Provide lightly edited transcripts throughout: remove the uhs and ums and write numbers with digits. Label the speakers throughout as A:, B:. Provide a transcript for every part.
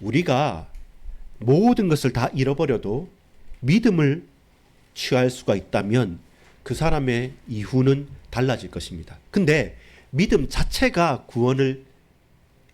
A: 우리가 모든 것을 다 잃어버려도 믿음을 취할 수가 있다면 그 사람의 이후는 달라질 것입니다. 근데 믿음 자체가 구원을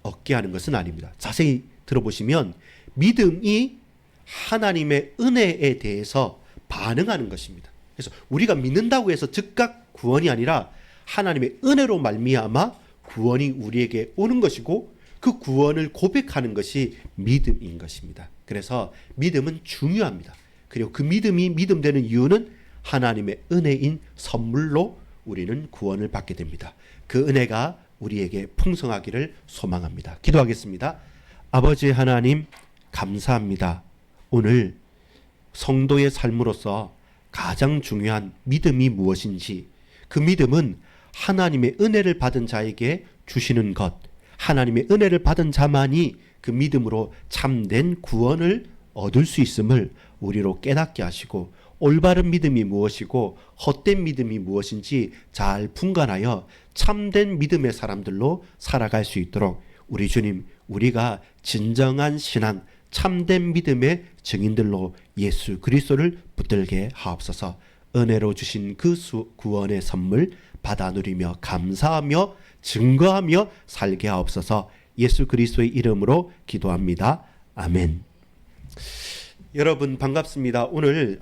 A: 얻게 하는 것은 아닙니다. 자세히 들어보시면 믿음이 하나님의 은혜에 대해서 반응하는 것입니다. 그래서 우리가 믿는다고 해서 즉각 구원이 아니라 하나님의 은혜로 말미암아 구원이 우리에게 오는 것이고 그 구원을 고백하는 것이 믿음인 것입니다. 그래서 믿음은 중요합니다. 그리고 그 믿음이 믿음되는 이유는 하나님의 은혜인 선물로 우리는 구원을 받게 됩니다. 그 은혜가 우리에게 풍성하기를 소망합니다. 기도하겠습니다. 아버지 하나님 감사합니다. 오늘 성도의 삶으로서 가장 중요한 믿음이 무엇인지, 그 믿음은 하나님의 은혜를 받은 자에게 주시는 것, 하나님의 은혜를 받은 자만이 그 믿음으로 참된 구원을 얻을 수 있음을 우리로 깨닫게 하시고, 올바른 믿음이 무엇이고 헛된 믿음이 무엇인지 잘 분간하여 참된 믿음의 사람들로 살아갈 수 있도록 우리 주님, 우리가 진정한 신앙, 참된 믿음의 증인들로 예수 그리스도를 붙들게 하옵소서. 은혜로 주신 그 구원의 선물 받아 누리며 감사하며 증거하며 살게 하옵소서. 예수 그리스도의 이름으로 기도합니다. 아멘. 여러분 반갑습니다. 오늘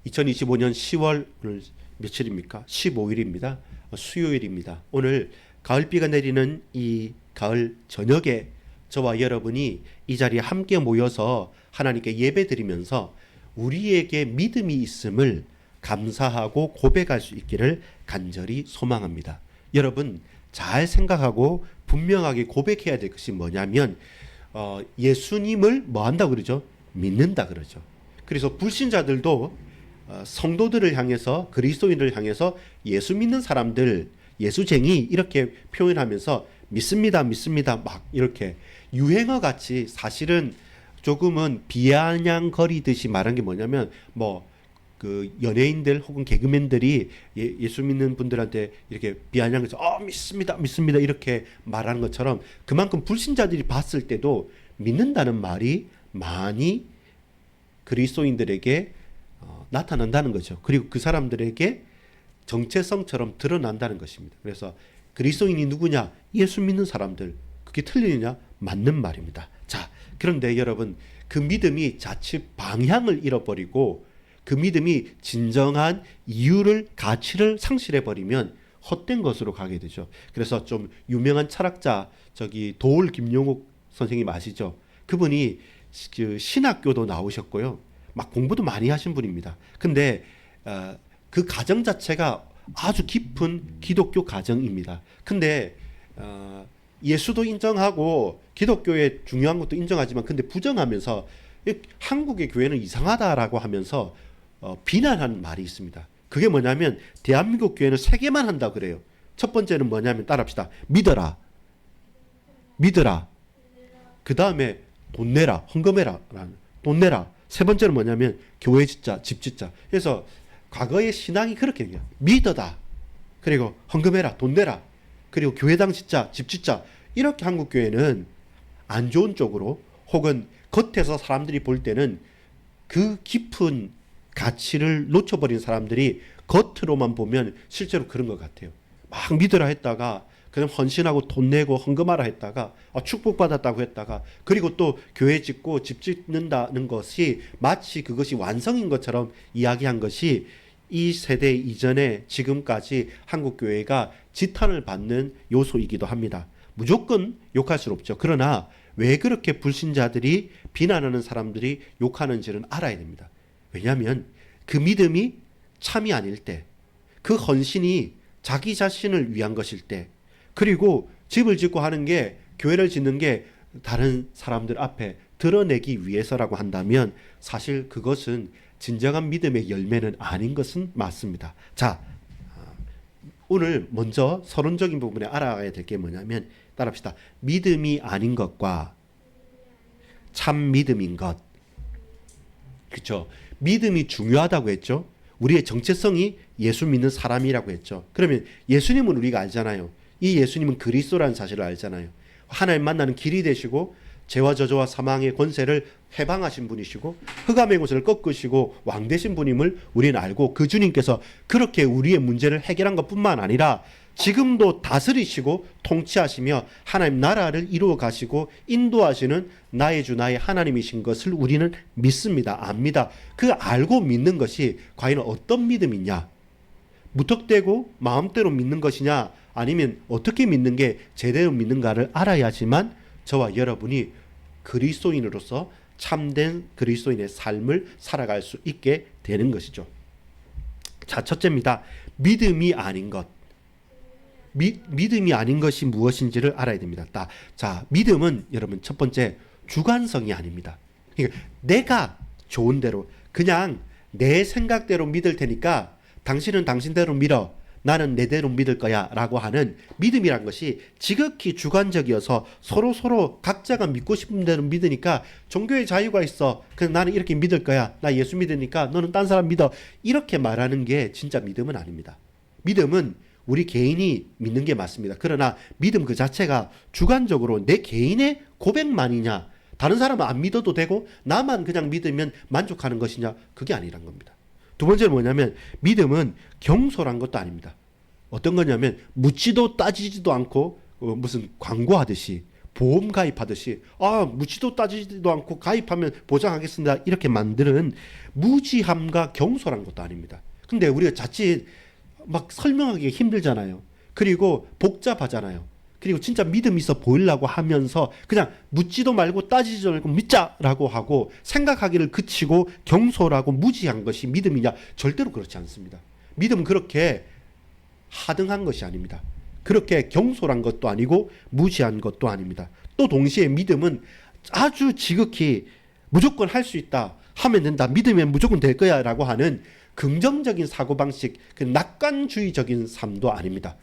A: 2025년 10월 오늘 며칠입니까? 15일입니다. 수요일입니다. 오늘 가을비가 내리는 이 가을 저녁에 저와 여러분이 이 자리에 함께 모여서 하나님께 예배드리면서 우리에게 믿음이 있음을 감사하고 고백할 수 있기를 간절히 소망합니다. 여러분 잘 생각하고 분명하게 고백해야 될 것이 뭐냐면 예수님을 뭐 한다고 그러죠? 믿는다 그러죠. 그래서 불신자들도 성도들을 향해서, 그리스도인을 향해서 예수 믿는 사람들, 예수쟁이 이렇게 표현하면서 믿습니다, 믿습니다 막 이렇게 유행어 같이 사실은 조금은 비아냥거리듯이 말한 게 뭐냐면 그 연예인들 혹은 개그맨들이 예수 믿는 분들한테 이렇게 비아냥해서 믿습니다, 믿습니다 이렇게 말하는 것처럼 그만큼 불신자들이 봤을 때도 믿는다는 말이 많이 그리스도인들에게 나타난다는 거죠. 그리고 그 사람들에게 정체성처럼 드러난다는 것입니다. 그래서 그리스도인이 누구냐? 예수 믿는 사람들. 그게 틀리느냐? 맞는 말입니다. 자, 그런데 여러분 그 믿음이 자칫 방향을 잃어버리고 그 믿음이 진정한 이유를, 가치를 상실해버리면 헛된 것으로 가게 되죠. 그래서 좀 유명한 철학자 도올 김용옥 선생님 아시죠? 그분이 그 신학교도 나오셨고요. 막 공부도 많이 하신 분입니다. 근데 그 가정 자체가 아주 깊은 기독교 가정입니다. 근데 예수도 인정하고 기독교의 중요한 것도 인정하지만 근데 부정하면서 한국의 교회는 이상하다라고 하면서 비난한 말이 있습니다. 그게 뭐냐면 대한민국 교회는 세 개만 한다 그래요. 첫 번째는 뭐냐면 따라합시다. 믿어라. 믿어라. 그 다음에 돈 내라. 헌금해라. 돈 내라. 세 번째는 뭐냐면 교회 짓자, 집 짓자. 그래서 과거의 신앙이 그렇게 얘기해요. 믿어다. 그리고 헌금해라. 돈 내라. 그리고 교회당 짓자, 집 짓자. 이렇게 한국 교회는 안 좋은 쪽으로 혹은 겉에서 사람들이 볼 때는 그 깊은 가치를 놓쳐버린 사람들이 겉으로만 보면 실제로 그런 것 같아요. 막 믿으라 했다가 그냥 헌신하고 돈 내고 헌금하라 했다가 축복받았다고 했다가 그리고 또 교회 짓고 집 짓는다는 것이 마치 그것이 완성인 것처럼 이야기한 것이 이 세대 이전에 지금까지 한국교회가 지탄을 받는 요소이기도 합니다. 무조건 욕할 수 없죠. 그러나 왜 그렇게 불신자들이 비난하는 사람들이 욕하는지는 알아야 됩니다. 왜냐하면 그 믿음이 참이 아닐 때, 그 헌신이 자기 자신을 위한 것일 때, 그리고 집을 짓고 하는 게, 교회를 짓는 게 다른 사람들 앞에 드러내기 위해서라고 한다면 사실 그것은 진정한 믿음의 열매는 아닌 것은 맞습니다. 자, 오늘 먼저 서론적인 부분에 알아가야 될 게 뭐냐면 따라합시다. 믿음이 아닌 것과 참 믿음인 것. 그렇죠? 믿음이 중요하다고 했죠. 우리의 정체성이 예수 믿는 사람이라고 했죠. 그러면 예수님은 우리가 알잖아요. 이 예수님은 그리스도라는 사실을 알잖아요. 하나님 만나는 길이 되시고 죄와 저주와 사망의 권세를 해방하신 분이시고 흑암의 곳을 꺾으시고 왕 되신 분임을 우리는 알고 그 주님께서 그렇게 우리의 문제를 해결한 것뿐만 아니라 지금도 다스리시고 통치하시며 하나님 나라를 이루어 가시고 인도하시는 나의 주 나의 하나님이신 것을 우리는 믿습니다. 압니다. 그 알고 믿는 것이 과연 어떤 믿음이냐? 무턱대고 마음대로 믿는 것이냐? 아니면 어떻게 믿는 게 제대로 믿는가를 알아야지만 저와 여러분이 그리스도인으로서 참된 그리스도인의 삶을 살아갈 수 있게 되는 것이죠. 자, 첫째입니다. 믿음이 아닌 것. 믿음이 아닌 것이 무엇인지를 알아야 됩니다. 자, 믿음은 여러분 첫 번째 주관성이 아닙니다. 그러니까 내가 좋은 대로 그냥 내 생각대로 믿을 테니까 당신은 당신대로 믿어. 나는 내대로 믿을 거야 라고 하는 믿음이란 것이 지극히 주관적이어서 서로 각자가 믿고 싶은 대로 믿으니까 종교의 자유가 있어. 그냥 나는 이렇게 믿을 거야. 나 예수 믿으니까 너는 딴 사람 믿어. 이렇게 말하는 게 진짜 믿음은 아닙니다. 믿음은 우리 개인이 믿는 게 맞습니다. 그러나 믿음 그 자체가 주관적으로 내 개인의 고백만이냐, 다른 사람은 안 믿어도 되고 나만 그냥 믿으면 만족하는 것이냐, 그게 아니란 겁니다. 두 번째는 뭐냐면 믿음은 경솔한 것도 아닙니다. 어떤 거냐면 묻지도 따지지도 않고 무슨 광고하듯이 보험 가입하듯이 묻지도 따지지도 않고 가입하면 보장하겠습니다 이렇게 만드는 무지함과 경솔한 것도 아닙니다. 근데 우리가 자칫 막 설명하기 힘들잖아요. 그리고 복잡하잖아요. 그리고 진짜 믿음 있어 보이려고 하면서 그냥 묻지도 말고 따지지도 말고 믿자라고 하고 생각하기를 그치고 경솔하고 무지한 것이 믿음이냐? 절대로 그렇지 않습니다. 믿음은 그렇게 하등한 것이 아닙니다. 그렇게 경솔한 것도 아니고 무지한 것도 아닙니다. 또 동시에 믿음은 아주 지극히 무조건 할 수 있다, 하면 된다, 믿으면 무조건 될 거야 라고 하는 긍정적인 사고방식, 그 낙관주의적인 삶도 아닙니다.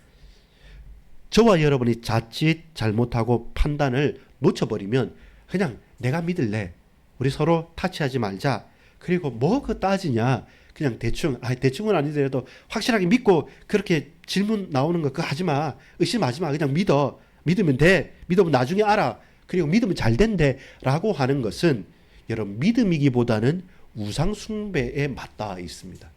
A: 저와 여러분이 자칫 잘못하고 판단을 놓쳐버리면 그냥 내가 믿을래, 우리 서로 타치하지 말자, 그리고 뭐 그 따지냐, 그냥 대충은 아니더라도 확실하게 믿고 그렇게 질문 나오는 거 그거 하지마, 의심하지마, 그냥 믿으면 돼, 믿으면 나중에 알아, 그리고 믿으면 잘 된대 라고 하는 것은 여러분 믿음이기보다는 우상 숭배에 맞닿아 있습니다.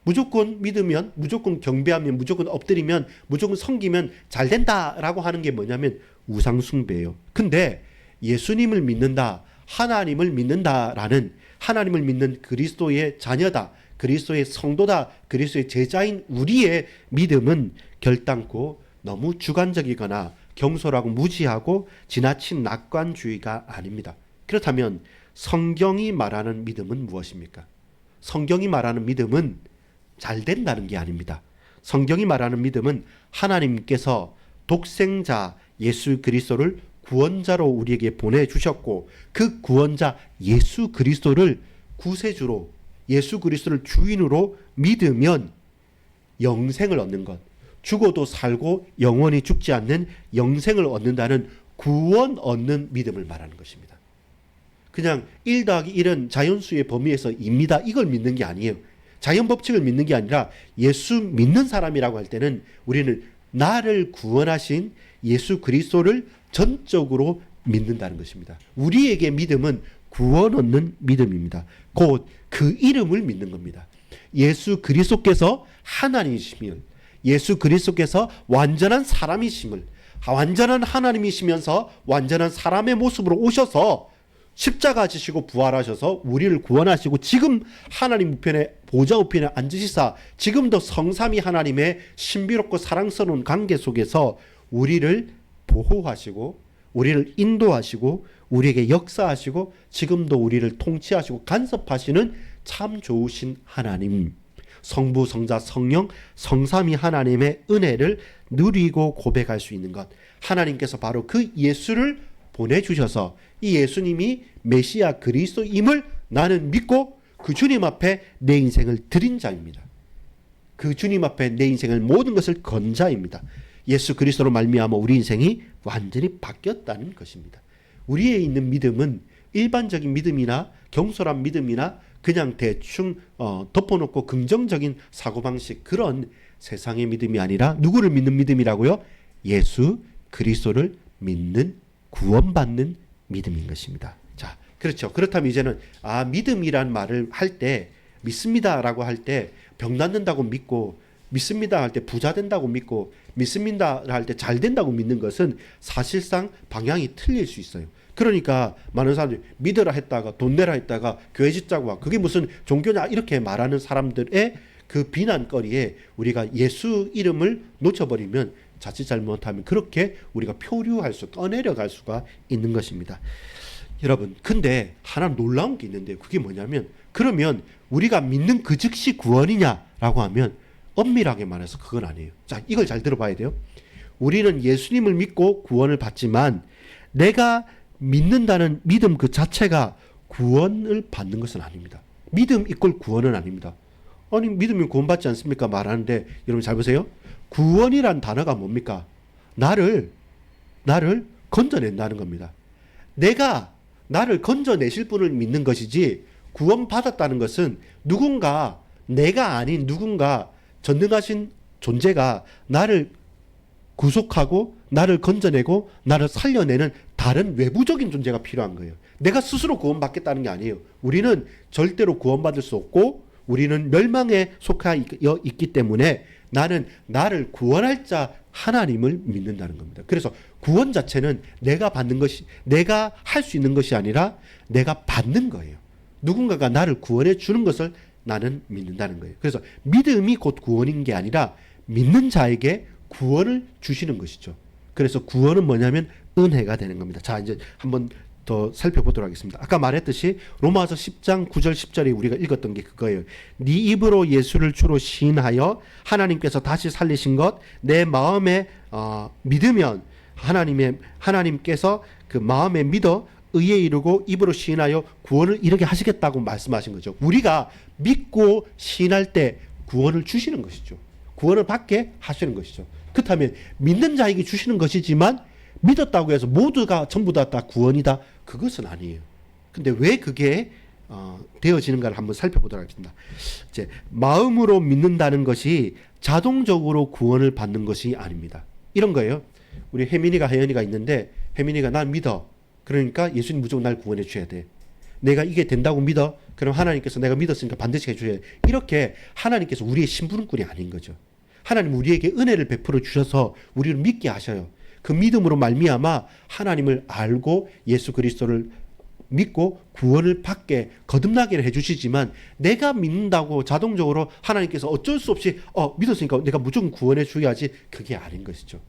A: 무조건 믿으면, 무조건 경배하면, 무조건 엎드리면, 무조건 섬기면 잘 된다라고 하는 게 뭐냐면 우상 숭배예요. 근데 예수님을 믿는다, 하나님을 믿는다라는, 하나님을 믿는 그리스도의 자녀다, 그리스도의 성도다, 그리스도의 제자인 우리의 믿음은 결단코 너무 주관적이거나 경솔하고 무지하고 지나친 낙관주의가 아닙니다. 그렇다면 성경이 말하는 믿음은 무엇입니까? 성경이 말하는 믿음은 잘 된다는 게 아닙니다. 성경이 말하는 믿음은 하나님께서 독생자 예수 그리스도를 구원자로 우리에게 보내주셨고 그 구원자 예수 그리스도를 구세주로, 예수 그리스도를 주인으로 믿으면 영생을 얻는 것, 죽어도 살고 영원히 죽지 않는 영생을 얻는다는 구원 얻는 믿음을 말하는 것입니다. 그냥 1 더하기 1은 자연수의 범위에서 입니다, 이걸 믿는 게 아니에요. 자연 법칙을 믿는 게 아니라 예수 믿는 사람이라고 할 때는 우리는 나를 구원하신 예수 그리스도를 전적으로 믿는다는 것입니다. 우리에게 믿음은 구원 얻는 믿음입니다. 곧 그 이름을 믿는 겁니다. 예수 그리스도께서 하나님이심을, 예수 그리스도께서 완전한 사람이심을, 완전한 하나님이시면서 완전한 사람의 모습으로 오셔서 십자가 지시고 부활하셔서 우리를 구원하시고 지금 하나님 우편에 보좌 우편에 앉으시사 지금도 성삼위 하나님의 신비롭고 사랑스러운 관계 속에서 우리를 보호하시고 우리를 인도하시고 우리에게 역사하시고 지금도 우리를 통치하시고 간섭하시는 참 좋으신 하나님, 성부 성자 성령 성삼위 하나님의 은혜를 누리고 고백할 수 있는 것, 하나님께서 바로 그 예수를 보내주셔서 이 예수님이 메시아 그리스도임을 나는 믿고 그 주님 앞에 내 인생을 드린 자입니다. 그 주님 앞에 내 인생을 모든 것을 건 자입니다. 예수 그리스도로 말미암아 우리 인생이 완전히 바뀌었다는 것입니다. 우리에 있는 믿음은 일반적인 믿음이나 경솔한 믿음이나 그냥 대충 덮어놓고 긍정적인 사고방식, 그런 세상의 믿음이 아니라 누구를 믿는 믿음이라고요? 예수 그리스도를 믿는, 구원받는 믿음인 것입니다. 자, 그렇죠. 그렇다면 이제는 믿음이란 말을 할 때 믿습니다라고 할 때 병 낫는다고 믿고 믿습니다 할 때 부자 된다고 믿고 믿습니다 할 때 잘 된다고 믿는 것은 사실상 방향이 틀릴 수 있어요. 그러니까 많은 사람들이 믿으라 했다가 돈 내라 했다가 교회 짓자고 와 그게 무슨 종교냐 이렇게 말하는 사람들의 그 비난거리에 우리가 예수 이름을 놓쳐버리면 자칫 잘못하면 그렇게 우리가 표류할 수 떠내려갈 수가 있는 것입니다. 여러분 근데 하나 놀라운 게 있는데 그게 뭐냐면 그러면 우리가 믿는 그 즉시 구원이냐라고 하면 엄밀하게 말해서 그건 아니에요. 자, 이걸 잘 들어봐야 돼요. 우리는 예수님을 믿고 구원을 받지만 내가 믿는다는 믿음 그 자체가 구원을 받는 것은 아닙니다. 믿음 이꼴 구원은 아닙니다. 아니 믿으면 구원받지 않습니까? 말하는데 여러분 잘 보세요. 구원이란 단어가 뭡니까? 나를 건져낸다는 겁니다. 내가 나를 건져내실 분을 믿는 것이지 구원받았다는 것은 누군가 내가 아닌 누군가 전능하신 존재가 나를 구속하고 나를 건져내고 나를 살려내는 다른 외부적인 존재가 필요한 거예요. 내가 스스로 구원받겠다는 게 아니에요. 우리는 절대로 구원받을 수 없고 우리는 멸망에 속하여 있기 때문에 나는 나를 구원할 자 하나님을 믿는다는 겁니다. 그래서 구원 자체는 내가 받는 것이 내가 할 수 있는 것이 아니라 내가 받는 거예요. 누군가가 나를 구원해 주는 것을 나는 믿는다는 거예요. 그래서 믿음이 곧 구원인 게 아니라 믿는 자에게 구원을 주시는 것이죠. 그래서 구원은 뭐냐면 은혜가 되는 겁니다. 자, 이제 한번 더 살펴보도록 하겠습니다. 아까 말했듯이 로마서 10장 9절 10절에 우리가 읽었던 게 그거예요. 네 입으로 예수를 주로 시인하여 하나님께서 다시 살리신 것 내 마음에 믿으면 하나님께서 그 마음에 믿어 의에 이르고 입으로 시인하여 구원을 이르게 하시겠다고 말씀하신 거죠. 우리가 믿고 시인할 때 구원을 주시는 것이죠. 구원을 받게 하시는 것이죠. 그렇다면 믿는 자에게 주시는 것이지만 믿었다고 해서 모두가 전부 다 구원이다. 그것은 아니에요. 근데 왜 그게 되어지는가를 한번 살펴보도록 하겠습니다. 이제 마음으로 믿는다는 것이 자동적으로 구원을 받는 것이 아닙니다. 이런 거예요. 우리 혜민이가 혜연이가 있는데 혜민이가 난 믿어. 그러니까 예수님 무조건 날 구원해 줘야 돼. 내가 이게 된다고 믿어. 그럼 하나님께서 내가 믿었으니까 반드시 해줘야 돼. 이렇게 하나님께서 우리의 심부름꾼이 아닌 거죠. 하나님 우리에게 은혜를 베풀어 주셔서 우리를 믿게 하셔요. 그 믿음으로 말미암아 하나님을 알고 예수 그리스도를 믿고 구원을 받게 거듭나게 해주시지만 내가 믿는다고 자동적으로 하나님께서 어쩔 수 없이 믿었으니까 내가 무조건 구원해 줘야지 그게 아닌 것이죠.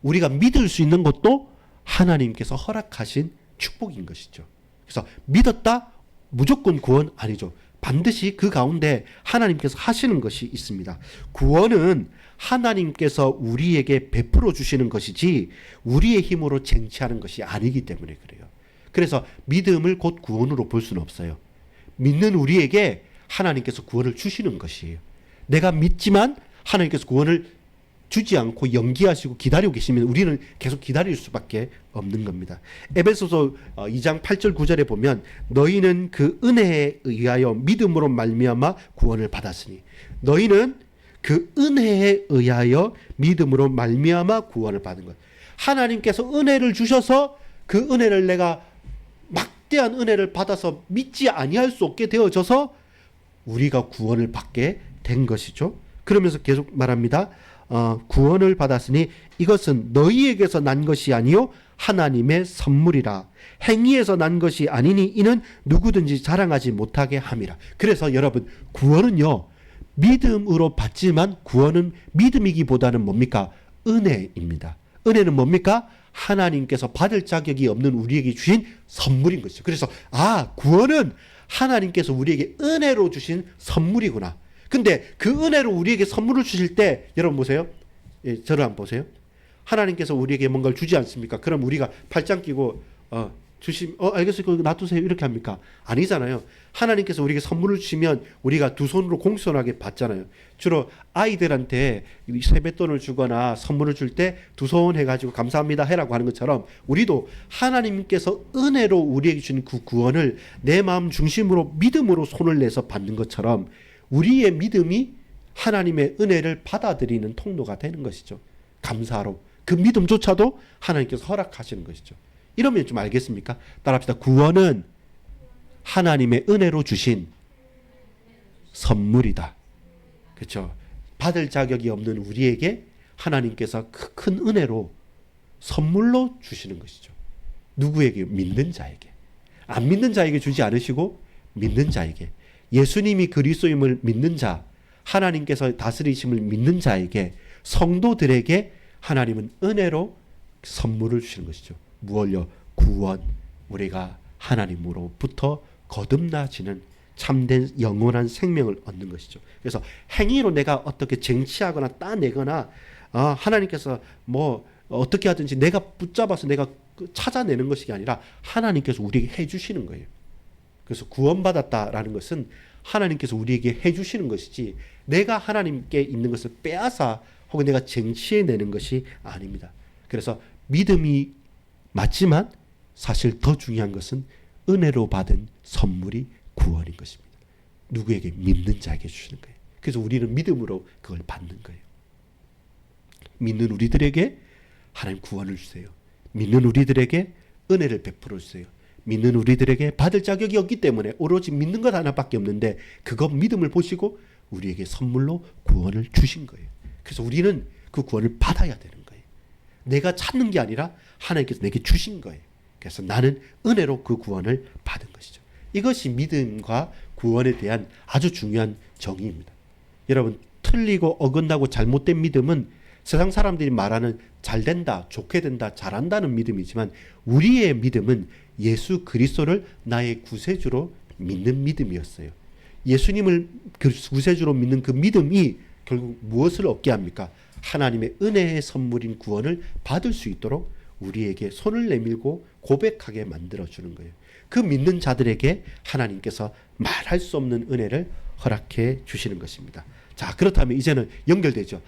A: 우리가 믿을 수 있는 것도 하나님께서 허락하신 축복인 것이죠. 그래서 믿었다 무조건 구원 아니죠. 반드시 그 가운데 하나님께서 하시는 것이 있습니다. 구원은 하나님께서 우리에게 베풀어 주시는 것이지 우리의 힘으로 쟁취하는 것이 아니기 때문에 그래요. 그래서 믿음을 곧 구원으로 볼 수는 없어요. 믿는 우리에게 하나님께서 구원을 주시는 것이에요. 내가 믿지만 하나님께서 구원을 주지 않고 연기하시고 기다리고 계시면 우리는 계속 기다릴 수밖에 없는 겁니다. 에베소서 2장 8절 9절에 보면 너희는 그 은혜에 의하여 믿음으로 말미암아 구원을 받았으니 너희는 그 은혜에 의하여 믿음으로 말미암아 구원을 받은 것. 하나님께서 은혜를 주셔서 그 은혜를 내가 막대한 은혜를 받아서 믿지 아니할 수 없게 되어져서 우리가 구원을 받게 된 것이죠. 그러면서 계속 말합니다. 구원을 받았으니 이것은 너희에게서 난 것이 아니요 하나님의 선물이라. 행위에서 난 것이 아니니 이는 누구든지 자랑하지 못하게 함이라. 그래서 여러분 구원은요 믿음으로 받지만 구원은 믿음이기보다는 뭡니까? 은혜입니다. 은혜는 뭡니까? 하나님께서 받을 자격이 없는 우리에게 주신 선물인 것이죠. 그래서 구원은 하나님께서 우리에게 은혜로 주신 선물이구나. 근데 그 은혜로 우리에게 선물을 주실 때 여러분 보세요. 예, 저를 한번 보세요. 하나님께서 우리에게 뭔가를 주지 않습니까? 그럼 우리가 팔짱 끼고 알겠어요. 놔두세요. 이렇게 합니까? 아니잖아요. 하나님께서 우리에게 선물을 주시면 우리가 두 손으로 공손하게 받잖아요. 주로 아이들한테 세뱃돈을 주거나 선물을 줄 때 두 손 해가지고 감사합니다 해라고 하는 것처럼 우리도 하나님께서 은혜로 우리에게 주신 그 구원을 내 마음 중심으로 믿음으로 손을 내서 받는 것처럼 우리의 믿음이 하나님의 은혜를 받아들이는 통로가 되는 것이죠. 감사로. 그 믿음조차도 하나님께서 허락하시는 것이죠. 이러면 좀 알겠습니까? 따라합시다. 구원은 하나님의 은혜로 주신 선물이다. 그렇죠? 받을 자격이 없는 우리에게 하나님께서 큰 은혜로 선물로 주시는 것이죠. 누구에게? 믿는 자에게. 안 믿는 자에게 주지 않으시고 믿는 자에게, 예수님이 그리스도임을 믿는 자, 하나님께서 다스리심을 믿는 자에게, 성도들에게 하나님은 은혜로 선물을 주시는 것이죠. 무엇요? 구원. 우리가 하나님으로부터 거듭나지는 참된 영원한 생명을 얻는 것이죠. 그래서 행위로 내가 어떻게 쟁취하거나 따내거나 하나님께서 뭐 어떻게 하든지 내가 붙잡아서 내가 찾아내는 것이 아니라 하나님께서 우리에게 해주시는 거예요. 그래서 구원받았다라는 것은 하나님께서 우리에게 해주시는 것이지 내가 하나님께 있는 것을 빼앗아 혹은 내가 쟁취해내는 것이 아닙니다. 그래서 믿음이 맞지만 사실 더 중요한 것은 은혜로 받은 선물이 구원인 것입니다. 누구에게? 믿는 자에게 주시는 거예요. 그래서 우리는 믿음으로 그걸 받는 거예요. 믿는 우리들에게 하나님 구원을 주세요. 믿는 우리들에게 은혜를 베풀어 주세요. 믿는 우리들에게 받을 자격이 없기 때문에 오로지 믿는 것 하나밖에 없는데 그것 믿음을 보시고 우리에게 선물로 구원을 주신 거예요. 그래서 우리는 그 구원을 받아야 되는 거예요. 내가 찾는 게 아니라 하나님께서 내게 주신 거예요. 그래서 나는 은혜로 그 구원을 받은 것이죠. 이것이 믿음과 구원에 대한 아주 중요한 정의입니다. 여러분, 틀리고 어긋나고 잘못된 믿음은 세상 사람들이 말하는 잘 된다, 좋게 된다, 잘한다는 믿음이지만 우리의 믿음은 예수 그리스도를 나의 구세주로 믿는 믿음이었어요. 예수님을 구세주로 믿는 그 믿음이 결국 무엇을 얻게 합니까? 하나님의 은혜의 선물인 구원을 받을 수 있도록 우리에게 손을 내밀고 고백하게 만들어주는 거예요. 그 믿는 자들에게 하나님께서 말할 수 없는 은혜를 허락해 주시는 것입니다. 자, 그렇다면 이제는 연결되죠.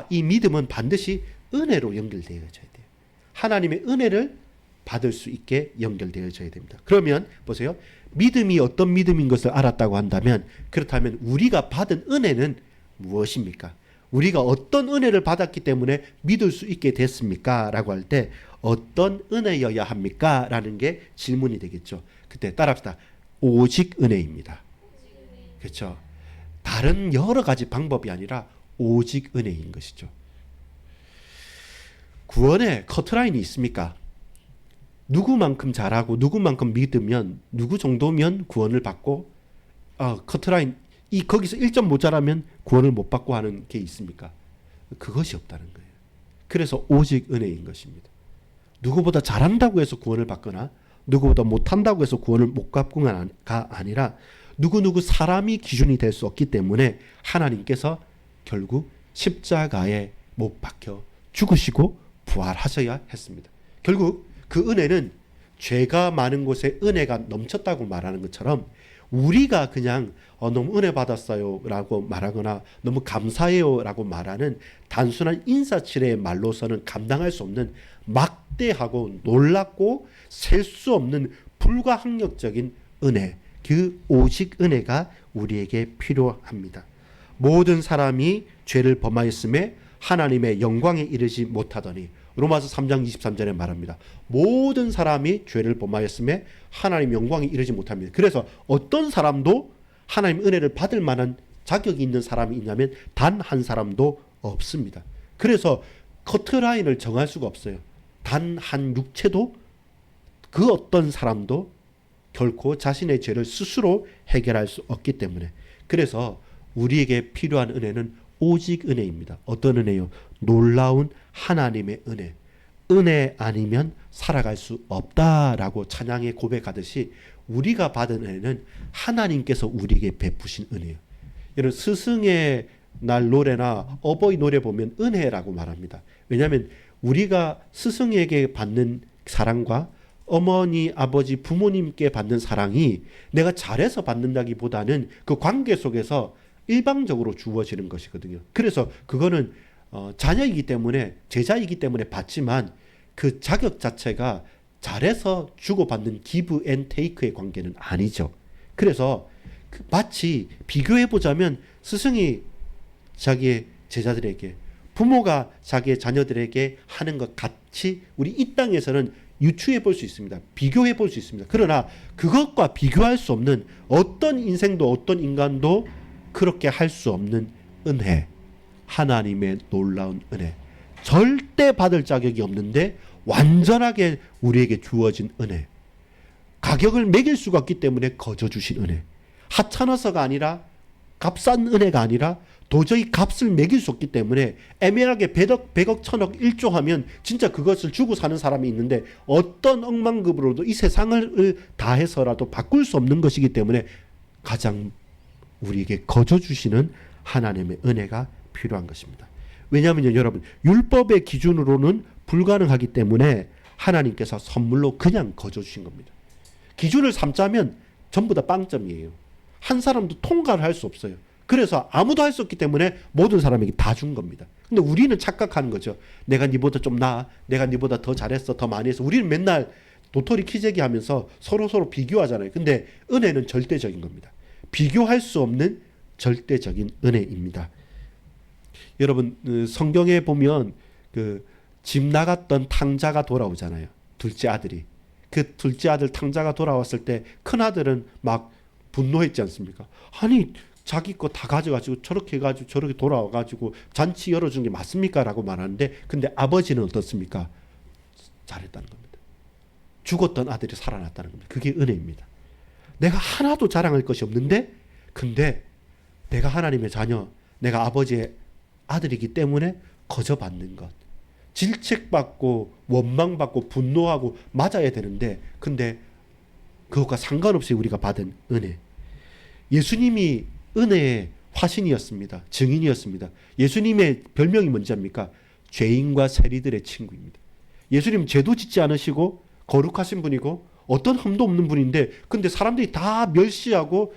A: 이 믿음은 반드시 은혜로 연결되어져야 돼요. 하나님의 은혜를 받을 수 있게 연결되어져야 됩니다. 그러면 보세요. 믿음이 어떤 믿음인 것을 알았다고 한다면, 그렇다면 우리가 받은 은혜는 무엇입니까? 우리가 어떤 은혜를 받았기 때문에 믿을 수 있게 됐습니까? 라고 할 때 어떤 은혜여야 합니까? 라는 게 질문이 되겠죠. 그때 따라합시다. 오직 은혜입니다. 그렇죠? 다른 여러 가지 방법이 아니라 오직 은혜인 것이죠. 구원에 커트라인이 있습니까? 누구만큼 잘하고 누구만큼 믿으면 누구 정도면 구원을 받고 커트라인 거기서 1점 모자라면 구원을 못 받고 하는 게 있습니까? 그것이 없다는 거예요. 그래서 오직 은혜인 것입니다. 누구보다 잘한다고 해서 구원을 받거나 누구보다 못한다고 해서 구원을 못 받고가 아니라 누구 사람이 기준이 될 수 없기 때문에 하나님께서 결국 십자가에 못 박혀 죽으시고 부활하셔야 했습니다. 결국 그 은혜는 죄가 많은 곳에 은혜가 넘쳤다고 말하는 것처럼 우리가 그냥 너무 은혜 받았어요 라고 말하거나 너무 감사해요 라고 말하는 단순한 인사치레의 말로서는 감당할 수 없는 막대하고 놀랍고 셀 수 없는 불가항력적인 은혜, 그 오직 은혜가 우리에게 필요합니다. 모든 사람이 죄를 범하였음에 하나님의 영광에 이르지 못하더니, 로마서 3장 23절에 말합니다. 모든 사람이 죄를 범하였음에 하나님 영광에 이르지 못합니다. 그래서 어떤 사람도 하나님 은혜를 받을 만한 자격이 있는 사람이 있냐면 단 한 사람도 없습니다. 그래서 커트라인을 정할 수가 없어요. 단 한 육체도 그 어떤 사람도 결코 자신의 죄를 스스로 해결할 수 없기 때문에, 그래서 우리에게 필요한 은혜는 오직 은혜입니다. 어떤 은혜요? 놀라운 하나님의 은혜. 은혜 아니면 살아갈 수 없다라고 찬양에 고백하듯이 우리가 받은 은혜는 하나님께서 우리에게 베푸신 은혜예요. 여러분, 스승의 날 노래나 어버이 노래 보면 은혜라고 말합니다. 왜냐하면 우리가 스승에게 받는 사랑과 어머니, 아버지, 부모님께 받는 사랑이 내가 잘해서 받는다기보다는 그 관계 속에서 일방적으로 주어지는 것이거든요. 그래서 그거는 자녀이기 때문에, 제자이기 때문에 받지만 그 자격 자체가 잘해서 주고받는 기브 앤 테이크의 관계는 아니죠. 그래서 마치 비교해보자면 스승이 자기의 제자들에게, 부모가 자기의 자녀들에게 하는 것 같이 우리 이 땅에서는 유추해 볼 수 있습니다. 비교해 볼 수 있습니다. 그러나 그것과 비교할 수 없는 어떤 인생도 어떤 인간도 그렇게 할 수 없는 은혜, 하나님의 놀라운 은혜, 절대 받을 자격이 없는데 완전하게 우리에게 주어진 은혜, 가격을 매길 수가 없기 때문에 거저 주신 은혜, 하찮아서가 아니라 값싼 은혜가 아니라 도저히 값을 매길 수 없기 때문에 애매하게 100억, 1000억, 1조 하면 진짜 그것을 주고 사는 사람이 있는데 어떤 억만급으로도 이 세상을 다해서라도 바꿀 수 없는 것이기 때문에 가장 우리에게 거저 주시는 하나님의 은혜가 필요한 것입니다. 왜냐하면 여러분, 율법의 기준으로는 불가능하기 때문에 하나님께서 선물로 그냥 거저 주신 겁니다. 기준을 삼자면 전부 다 빵점이에요. 한 사람도 통과를 할 수 없어요. 그래서 아무도 할 수 없기 때문에 모든 사람에게 다 준 겁니다. 근데 우리는 착각하는 거죠. 내가 니보다 좀 나아, 내가 니보다 더 잘했어, 더 많이 했어. 우리는 맨날 도토리 키재기 하면서 서로 비교하잖아요. 근데 은혜는 절대적인 겁니다. 비교할 수 없는 절대적인 은혜입니다. 여러분, 성경에 보면 집 나갔던 탕자가 돌아오잖아요. 둘째 아들이. 그 둘째 아들 탕자가 돌아왔을 때 큰아들은 막 분노했지 않습니까? 아니, 자기 거 다 가져가지고 저렇게 해가지고 저렇게 돌아와가지고 잔치 열어준 게 맞습니까? 라고 말하는데, 근데 아버지는 어떻습니까? 잘했다는 겁니다. 죽었던 아들이 살아났다는 겁니다. 그게 은혜입니다. 내가 하나도 자랑할 것이 없는데, 근데 내가 하나님의 자녀, 내가 아버지의 아들이기 때문에 거저 받는 것, 질책받고 원망받고 분노하고 맞아야 되는데, 근데 그것과 상관없이 우리가 받은 은혜. 예수님이 은혜의 화신이었습니다. 증인이었습니다. 예수님의 별명이 뭔지 압니까? 죄인과 세리들의 친구입니다. 예수님 죄도 짓지 않으시고 거룩하신 분이고 어떤 흠도 없는 분인데, 근데 사람들이 다 멸시하고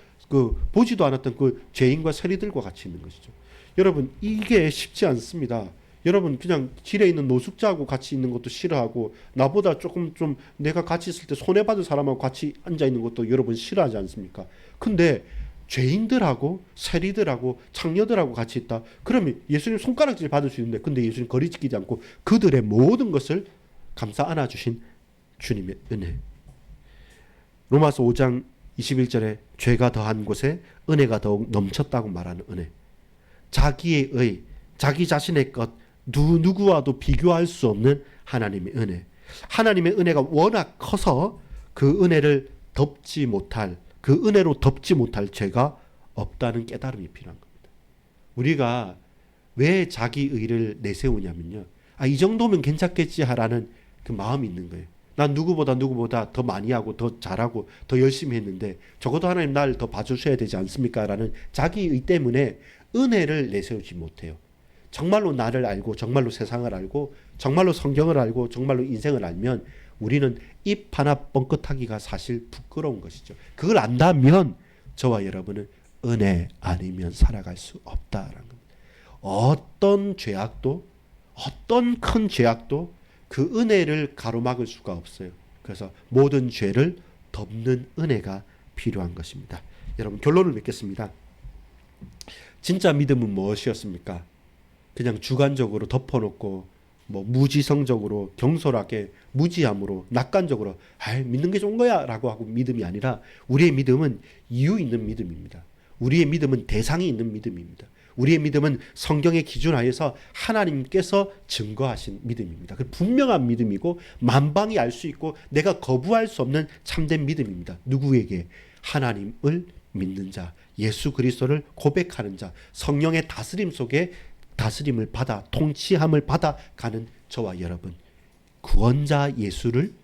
A: 보지도 않았던 그 죄인과 세리들과 같이 있는 것이죠. 여러분, 이게 쉽지 않습니다. 여러분, 그냥 길에 있는 노숙자하고 같이 있는 것도 싫어하고, 나보다 조금 좀 내가 같이 있을 때 손해받은 사람하고 같이 앉아있는 것도 여러분 싫어하지 않습니까? 근데 죄인들하고 세리들하고 창녀들하고 같이 있다. 그러면 예수님 손가락질 받을 수 있는데, 근데 예수님 거리 지키지 않고 그들의 모든 것을 감싸 안아주신 주님의 은혜. 로마서 5장 21절에 죄가 더한 곳에 은혜가 더욱 넘쳤다고 말하는 은혜. 자기의 의, 자기 자신의 것, 누구와도 비교할 수 없는 하나님의 은혜. 하나님의 은혜가 워낙 커서 그 은혜를 덮지 못할, 그 은혜로 덮지 못할 죄가 없다는 깨달음이 필요한 겁니다. 우리가 왜 자기 의를 내세우냐면요, 이 정도면 괜찮겠지 하라는 그 마음이 있는 거예요. 난 누구보다 더 많이 하고 더 잘하고 더 열심히 했는데 적어도 하나님 날 더 봐주셔야 되지 않습니까? 라는 자기의 때문에 은혜를 내세우지 못해요. 정말로 나를 알고 정말로 세상을 알고 정말로 성경을 알고 정말로 인생을 알면 우리는 입 하나 뻥끗하기가 사실 부끄러운 것이죠. 그걸 안다면 저와 여러분은 은혜 아니면 살아갈 수 없다라는 겁니다. 어떤 죄악도, 어떤 큰 죄악도 그 은혜를 가로막을 수가 없어요. 그래서 모든 죄를 덮는 은혜가 필요한 것입니다. 여러분, 결론을 맺겠습니다. 진짜 믿음은 무엇이었습니까? 그냥 주관적으로 덮어놓고 무지성적으로 경솔하게 무지함으로 낙관적으로 믿는 게 좋은 거야 라고 하고 믿음이 아니라, 우리의 믿음은 이유 있는 믿음입니다. 우리의 믿음은 대상이 있는 믿음입니다. 우리의 믿음은 성경의 기준 하에서 하나님께서 증거하신 믿음입니다. 그 분명한 믿음이고 만방이 알 수 있고 내가 거부할 수 없는 참된 믿음입니다. 누구에게? 하나님을 믿는 자, 예수 그리스도를 고백하는 자, 성령의 다스림 속에 다스림을 받아 통치함을 받아 가는 저와 여러분, 구원자 예수를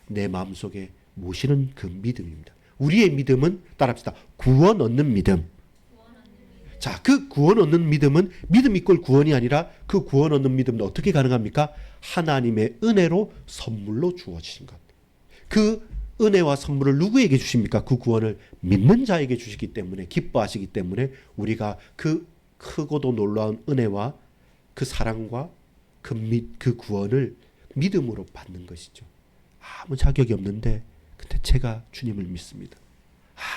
A: 내 마음속에 모시는 그 믿음입니다. 우리의 믿음은 따라합시다. 구원 얻는 믿음. 자, 그 구원 얻는 믿음은 믿음 이꼴 구원이 아니라, 그 구원 얻는 믿음은 어떻게 가능합니까? 하나님의 은혜로 선물로 주어지신 것. 그 은혜와 선물을 누구에게 주십니까? 그 구원을 믿는 자에게 주시기 때문에, 기뻐하시기 때문에 우리가 그 크고도 놀라운 은혜와 그 사랑과 그 구원을 믿음으로 받는 것이죠. 아무 자격이 없는데, 근데 제가 주님을 믿습니다.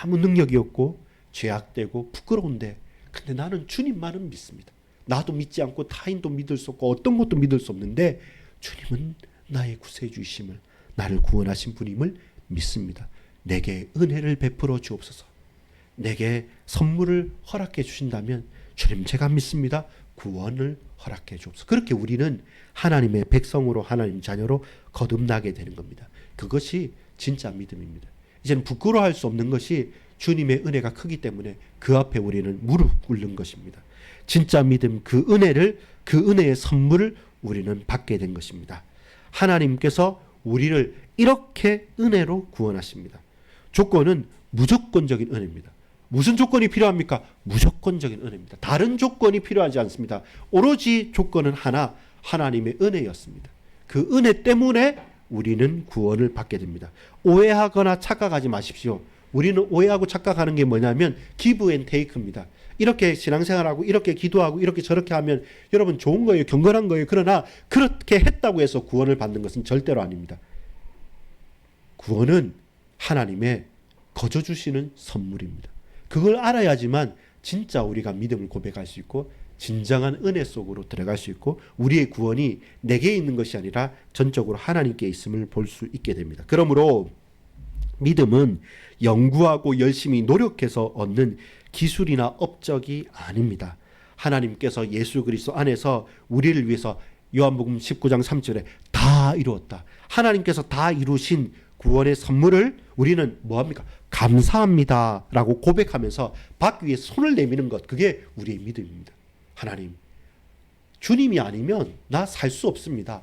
A: 아무 능력이 없고 죄악되고 부끄러운데, 근데 나는 주님만은 믿습니다. 나도 믿지 않고 타인도 믿을 수 없고 어떤 것도 믿을 수 없는데, 주님은 나의 구세주이심을, 나를 구원하신 분임을 믿습니다. 내게 은혜를 베풀어 주옵소서. 내게 선물을 허락해 주신다면 주님 제가 믿습니다. 구원을 허락해 주옵소서. 그렇게 우리는 하나님의 백성으로 하나님 자녀로 거듭나게 되는 겁니다. 그것이 진짜 믿음입니다. 이제는 부끄러워할 수 없는 것이 주님의 은혜가 크기 때문에 그 앞에 우리는 무릎 꿇는 것입니다. 진짜 믿음, 그 은혜의 선물을 우리는 받게 된 것입니다. 하나님께서 우리를 이렇게 은혜로 구원하십니다. 조건은 무조건적인 은혜입니다. 무슨 조건이 필요합니까? 무조건적인 은혜입니다. 다른 조건이 필요하지 않습니다. 오로지 조건은 하나, 하나님의 은혜였습니다. 그 은혜 때문에 우리는 구원을 받게 됩니다. 오해하거나 착각하지 마십시오. 우리는 오해하고 착각하는 게 뭐냐면 기브 앤 테이크입니다. 이렇게 신앙생활하고 이렇게 기도하고 이렇게 저렇게 하면 여러분 좋은 거예요. 경건한 거예요. 그러나 그렇게 했다고 해서 구원을 받는 것은 절대로 아닙니다. 구원은 하나님의 거저 주시는 선물입니다. 그걸 알아야지만 진짜 우리가 믿음을 고백할 수 있고 진정한 은혜 속으로 들어갈 수 있고 우리의 구원이 내게 있는 것이 아니라 전적으로 하나님께 있음을 볼 수 있게 됩니다. 그러므로 믿음은 연구하고 열심히 노력해서 얻는 기술이나 업적이 아닙니다. 하나님께서 예수 그리스도 안에서 우리를 위해서 요한복음 19장 3절에 다 이루었다. 하나님께서 다 이루신 구원의 선물을 우리는 뭐합니까? 감사합니다 라고 고백하면서 받기 위해 손을 내미는 것, 그게 우리의 믿음입니다. 하나님, 주님이 아니면 나 살 수 없습니다.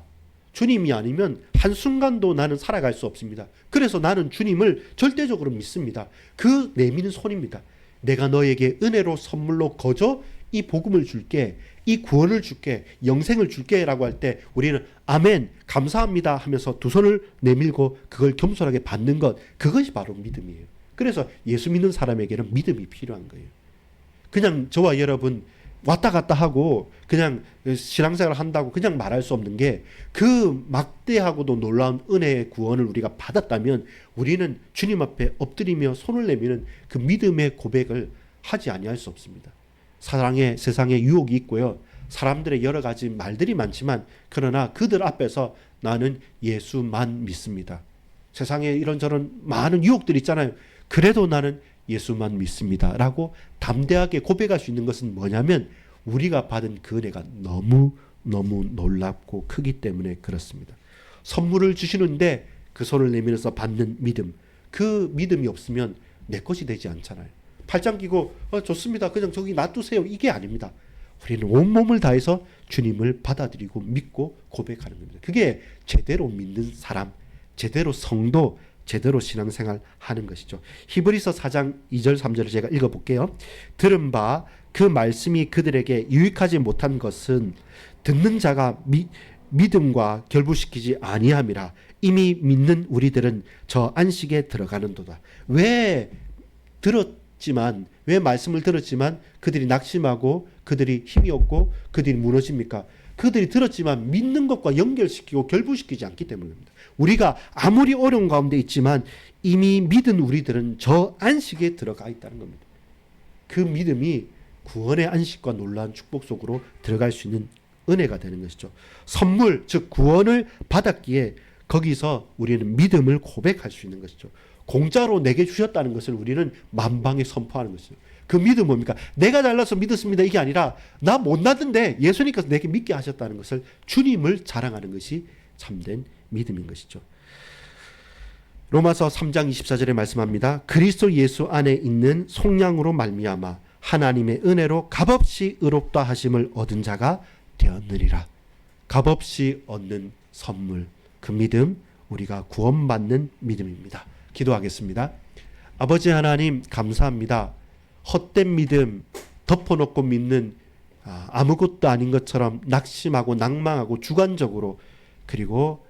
A: 주님이 아니면 한순간도 나는 살아갈 수 없습니다. 그래서 나는 주님을 절대적으로 믿습니다. 그 내미는 손입니다. 내가 너에게 은혜로 선물로 거저 이 복음을 줄게, 이 구원을 줄게, 영생을 줄게 라고 할 때 우리는 아멘, 감사합니다 하면서 두 손을 내밀고 그걸 겸손하게 받는 것, 그것이 바로 믿음이에요. 그래서 예수 믿는 사람에게는 믿음이 필요한 거예요. 그냥 저와 여러분 왔다 갔다 하고 그냥 신앙생활을 한다고 그냥 말할 수 없는 게 그 막대하고도 놀라운 은혜의 구원을 우리가 받았다면 우리는 주님 앞에 엎드리며 손을 내미는 그 믿음의 고백을 하지 아니할 수 없습니다. 세상에 유혹이 있고요. 사람들의 여러 가지 말들이 많지만 그러나 그들 앞에서 나는 예수만 믿습니다. 세상에 이런저런 많은 유혹들이 있잖아요. 그래도 나는 예수만 믿습니다 라고 담대하게 고백할 수 있는 것은 뭐냐면 우리가 받은 그 은혜가 너무 놀랍고 크기 때문에 그렇습니다. 선물을 주시는데 그 손을 내밀어서 받는 믿음, 그 믿음이 없으면 내 것이 되지 않잖아요. 팔짱 끼고 좋습니다, 그냥 저기 놔두세요, 이게 아닙니다. 우리는 온몸을 다해서 주님을 받아들이고 믿고 고백하는 겁니다. 그게 제대로 믿는 사람, 제대로 성도, 제대로 신앙생활 하는 것이죠. 히브리서 4장 2절 3절을 제가 읽어볼게요. 들은 바 그 말씀이 그들에게 유익하지 못한 것은 듣는 자가 믿음과 결부시키지 아니함이라. 이미 믿는 우리들은 저 안식에 들어가는도다. 왜 말씀을 들었지만 그들이 낙심하고 그들이 힘이 없고 그들이 무너집니까? 그들이 들었지만 믿는 것과 연결시키고 결부시키지 않기 때문입니다. 우리가 아무리 어려운 가운데 있지만 이미 믿은 우리들은 저 안식에 들어가 있다는 겁니다. 그 믿음이 구원의 안식과 놀라운 축복 속으로 들어갈 수 있는 은혜가 되는 것이죠. 선물, 즉 구원을 받았기에 거기서 우리는 믿음을 고백할 수 있는 것이죠. 공짜로 내게 주셨다는 것을 우리는 만방에 선포하는 것이죠. 그 믿음 뭡니까? 내가 잘나서 믿었습니다, 이게 아니라 나 못났는데 예수님께서 내게 믿게 하셨다는 것을, 주님을 자랑하는 것이 참된 믿음인 것이죠. 로마서 3장 24절에 말씀합니다. 그리스도 예수 안에 있는 속량으로 말미암아 하나님의 은혜로 값없이 의롭다 하심을 얻은 자가 되었느니라. 값없이 얻는 선물, 그 믿음, 우리가 구원받는 믿음입니다. 기도하겠습니다. 아버지 하나님, 감사합니다. 헛된 믿음, 덮어놓고 믿는 아무것도 아닌 것처럼 낙심하고 낭망하고 주관적으로, 그리고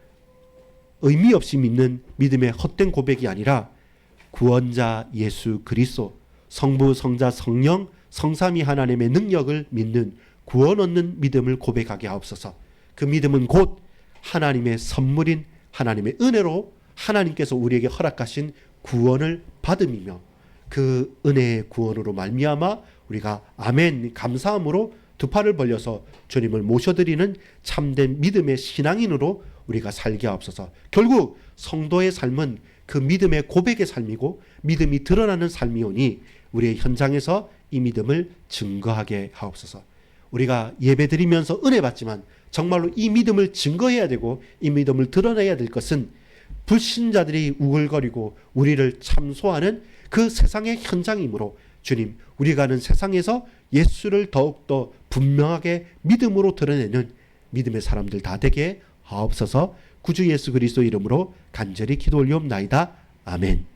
A: 의미 없이 믿는 믿음의 헛된 고백이 아니라 구원자 예수 그리스도, 성부, 성자, 성령, 성삼위 하나님의 능력을 믿는 구원 얻는 믿음을 고백하게 하옵소서. 그 믿음은 곧 하나님의 선물인 하나님의 은혜로 하나님께서 우리에게 허락하신 구원을 받음이며, 그 은혜의 구원으로 말미암아 우리가 아멘 감사함으로 두 팔을 벌려서 주님을 모셔드리는 참된 믿음의 신앙인으로 우리가 살게 하옵소서. 결국 성도의 삶은 그 믿음의 고백의 삶이고 믿음이 드러나는 삶이오니 우리의 현장에서 이 믿음을 증거하게 하옵소서. 우리가 예배드리면서 은혜 받지만 정말로 이 믿음을 증거해야 되고 이 믿음을 드러내야 될 것은 불신자들이 우글거리고 우리를 참소하는 그 세상의 현장이므로 주님, 우리가 가는 세상에서 예수를 더욱더 분명하게 믿음으로 드러내는 믿음의 사람들 다 되게 하옵소서. 구주 예수 그리스도 이름으로 간절히 기도 올리옵나이다. 아멘.